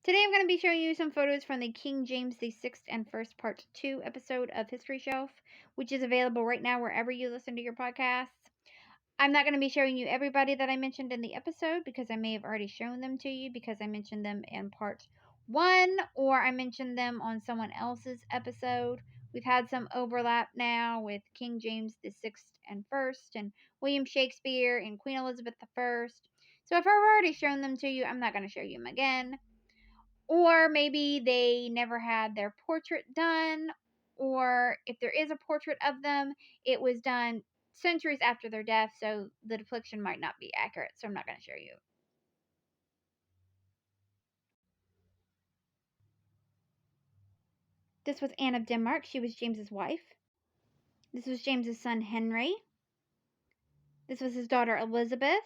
Today I'm going to be showing you some photos from the King James VI and First Part 2 episode of History Shelf, which is available right now wherever you listen to your podcasts. I'm not going to be showing you everybody that I mentioned in the episode because I may have already shown them to you because I mentioned them in Part 1 or I mentioned them on someone else's episode. We've had some overlap now with King James VI and First and William Shakespeare and Queen Elizabeth I. So if I've already shown them to you, I'm not going to show you them again. Or maybe they never had their portrait done, or if there is a portrait of them, it was done centuries after their death, so the depiction might not be accurate, so I'm not going to show you. This was Anne of Denmark. She was James's wife. This was James's son Henry. This was his daughter Elizabeth.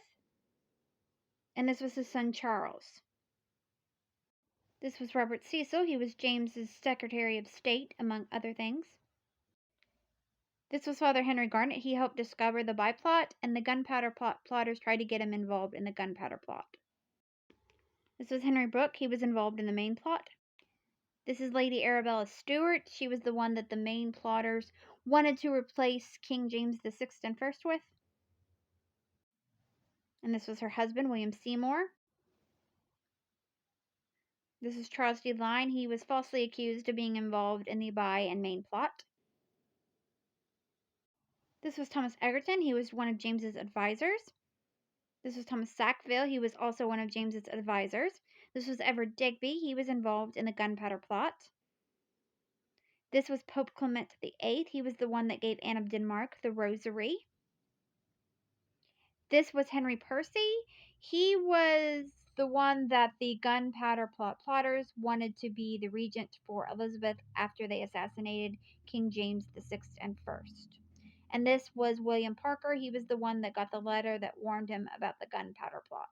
And this was his son Charles. This was Robert Cecil. He was James's Secretary of State, among other things. This was Father Henry Garnet. He helped discover the Biplot, and the gunpowder plotters tried to get him involved in the gunpowder plot. This was Henry Brooke. He was involved in the main plot. This is Lady Arabella Stuart. She was the one that the main plotters wanted to replace King James VI and First with. And this was her husband, William Seymour. This is Charles D. Lyne. He was falsely accused of being involved in the by and main plot. This was Thomas Egerton. He was one of James's advisors. This was Thomas Sackville. He was also one of James's advisors. This was Edward Digby. He was involved in the gunpowder plot. This was Pope Clement VIII. He was the one that gave Anne of Denmark the rosary. This was Henry Percy. He was the one that the gunpowder plot plotters wanted to be the regent for Elizabeth after they assassinated King James VI and First. And this was William Parker. He was the one that got the letter that warned him about the gunpowder plot.